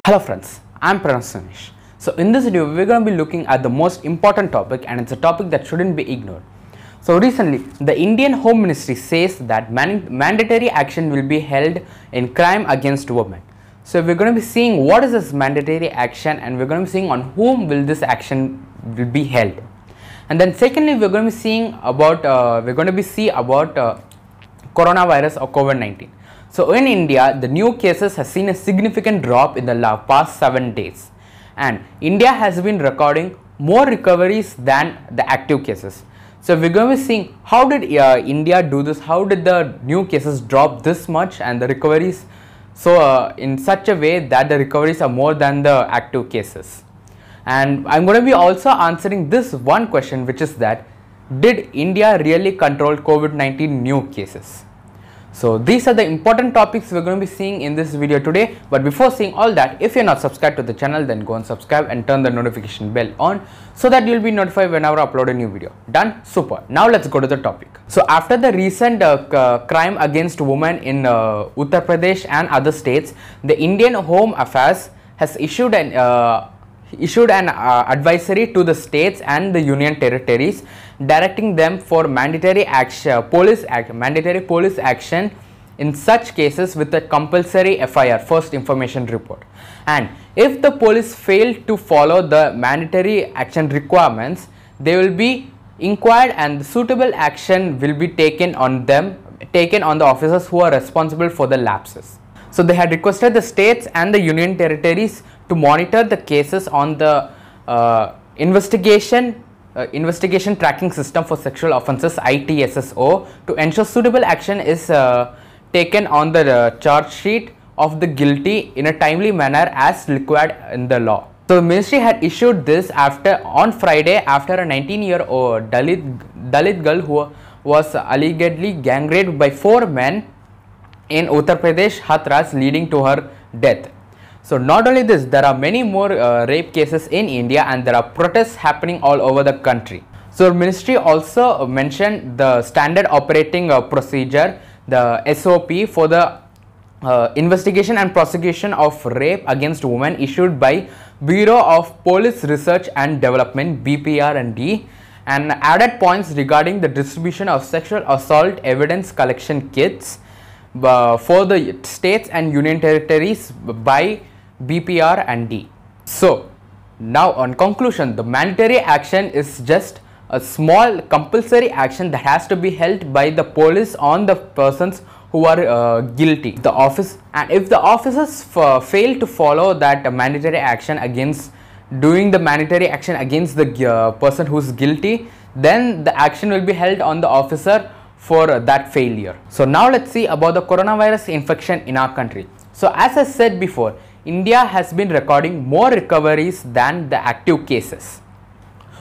Hello friends, I am Pranav Sivanesh. So in this video, we are going to be looking at the most important topic, and it's a topic that shouldn't be ignored. So recently, the Indian Home Ministry says that mandatory action will be held in crime against women. So we're going to be seeing what is this mandatory action, and we're going to be seeing on whom will this action will be held. And then secondly, we're going to be seeing about coronavirus or COVID-19. So in India, the new cases has seen a significant drop in the past 7 days, and India has been recording more recoveries than the active cases. So we're going to be seeing how did India do this, how did the new cases drop this much and the recoveries in such a way that the recoveries are more than the active cases. And I'm going to be also answering this one question, which is that did India really control COVID-19 new cases? So these are the important topics we're going to be seeing in this video today. But before seeing all that, if you're not subscribed to the channel, then go and subscribe and turn the notification bell on so that you'll be notified whenever I upload a new video. Done? Super. Now let's go to the topic. So after the recent crime against women in Uttar Pradesh and other states, the Indian Home Affairs has issued an advisory to the states and the union territories, directing them for mandatory police action in such cases with a compulsory FIR, first information report. And if the police fail to follow the mandatory action requirements, they will be inquired and suitable action will be taken on the officers who are responsible for the lapses. So they had requested the states and the union territories to monitor the cases on the investigation tracking system for sexual offences (ITSSO) to ensure suitable action is taken on the charge sheet of the guilty in a timely manner as required in the law. So the ministry had issued this on Friday after a 19-year-old Dalit girl who was allegedly gang raped by 4 men in Uttar Pradesh, Hathras, leading to her death. So not only this, there are many more rape cases in India, and there are protests happening all over the country. So the ministry also mentioned the standard operating procedure, the SOP for the investigation and prosecution of rape against women, issued by Bureau of Police Research and Development (BPR&D), and added points regarding the distribution of sexual assault evidence collection kits for the states and union territories by BPR&D. So now on conclusion, the mandatory action is just a small compulsory action that has to be held by the police on the persons who are guilty. And if the officers fail to follow that mandatory action against the person who is guilty, then the action will be held on the officer for that failure. So now let's see about the coronavirus infection in our country. So as I said before, India has been recording more recoveries than the active cases.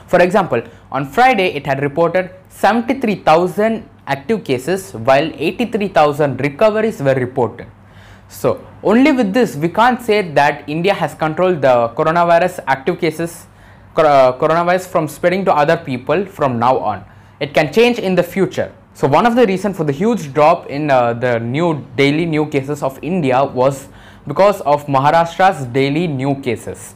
For example, on Friday it had reported 73,000 active cases while 83,000 recoveries were reported. So only with this we can't say that India has controlled the coronavirus from spreading to other people from now on. It can change in the future. So one of the reasons for the huge drop in the daily new cases of India was because of Maharashtra's daily new cases.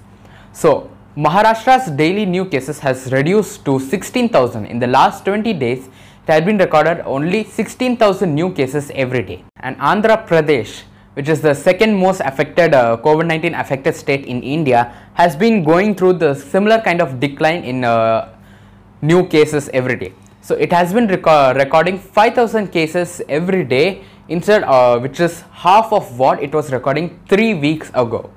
So Maharashtra's daily new cases has reduced to 16,000. In the last 20 days, it had been recorded only 16,000 new cases every day. And Andhra Pradesh, which is the second most affected COVID-19 affected state in India, has been going through the similar kind of decline in new cases every day. So it has been recording 5,000 cases every day instead, which is half of what it was recording 3 weeks ago.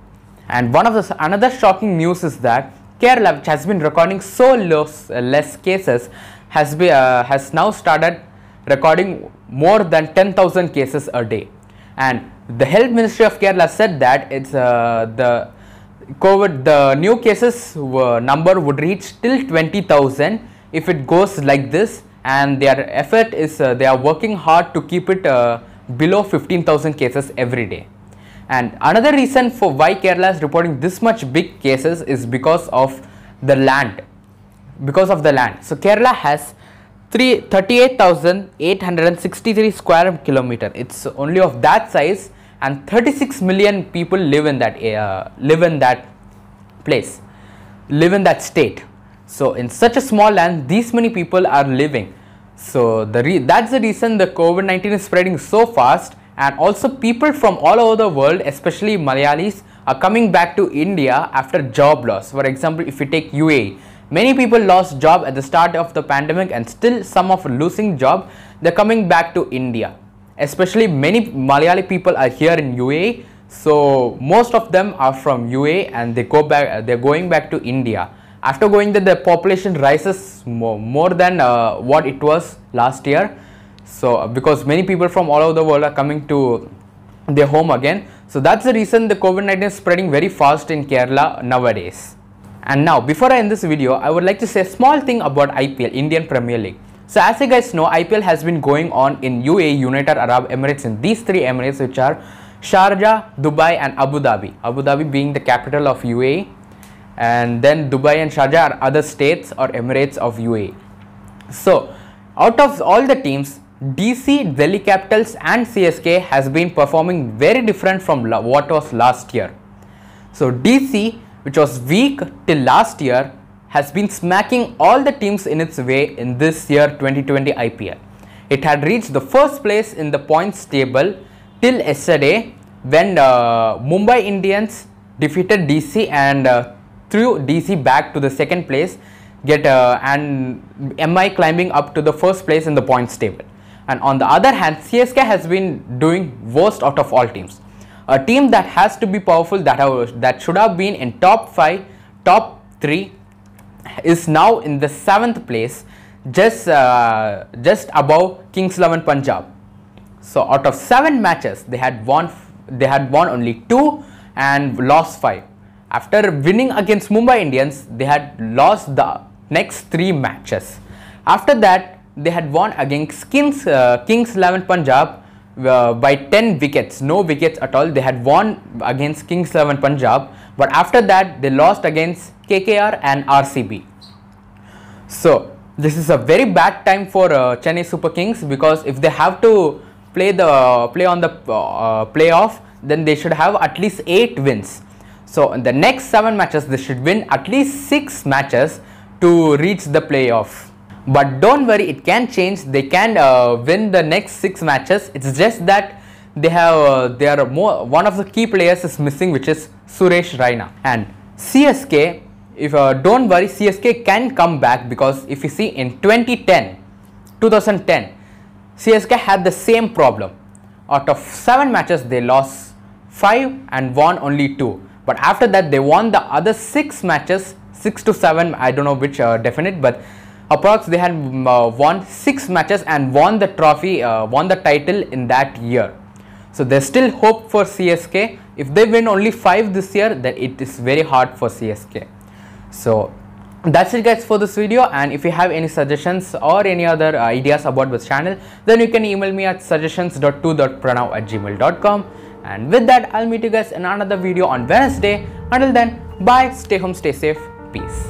And another shocking news is that Kerala, which has been recording so less cases, has now started recording more than 10,000 cases a day. And the Health Ministry of Kerala said that it's the new cases number would reach till 20,000 if it goes like this, and their effort is they are working hard to keep it below 15,000 cases every day. And another reason for why Kerala is reporting this much big cases is because of the land. So Kerala has 38,863 square kilometer. It's only of that size, and 36 million people live in that place, live in that state. So in such a small land, these many people are living. So that's the reason the COVID-19 is spreading so fast, and also people from all over the world, especially Malayalis, are coming back to India after job loss. For example, if you take UAE, many people lost job at the start of the pandemic, and still some of losing job, they're coming back to India. Especially many Malayali people are here in UAE, so most of them are from UAE and they're going back to India. After going there, the population rises more than what it was last year. So because many people from all over the world are coming to their home again. So that's the reason the COVID-19 is spreading very fast in Kerala nowadays. And now, before I end this video, I would like to say a small thing about IPL, Indian Premier League. So as you guys know, IPL has been going on in UAE, United Arab Emirates, in these three Emirates, which are Sharjah, Dubai and Abu Dhabi. Abu Dhabi being the capital of UAE, and then Dubai and Sharjah are other states or Emirates of UAE. So out of all the teams, DC, Delhi Capitals and CSK has been performing very different from what was last year. So DC, which was weak till last year, has been smacking all the teams in its way in this year 2020 IPL. It had reached the first place in the points table till yesterday, when Mumbai Indians defeated DC and threw DC back to the second place, and MI climbing up to the first place in the points table. And on the other hand, CSK has been doing worst out of all teams. A team that has to be powerful, that should have been in top 5, top 3, is now in the 7th place, just above Kings 11 Punjab. So out of 7 matches, they had won only 2 and lost 5. After winning against Mumbai Indians, they had lost the next 3 matches. After that, they had won against Kings 11 Punjab by 10 wickets, no wickets at all. They had won against Kings 11 Punjab, but after that they lost against KKR and RCB. So this is a very bad time for Chennai Super Kings, because if they have to play on the playoff, then they should have at least 8 wins. So in the next 7 matches, they should win at least 6 matches to reach the playoff. But don't worry, it can change. They can win the next 6 matches. It's just that one of the key players is missing, which is Suresh Raina. And CSK, don't worry, CSK can come back, because if you see in 2010, CSK had the same problem. Out of 7 matches, they lost 5 and won only 2. But after that, they won the other 6 matches, 6 to 7, I don't know which definite, but approx they had won 6 matches and won the trophy, won the title in that year. So there's still hope for CSK. If they win only 5 this year, then it is very hard for CSK. So that's it guys for this video, and if you have any suggestions or any other ideas about this channel, then you can email me at suggestions.2.pranav@gmail.com. And with that, I'll meet you guys in another video on Wednesday. Until then, bye, stay home, stay safe, peace.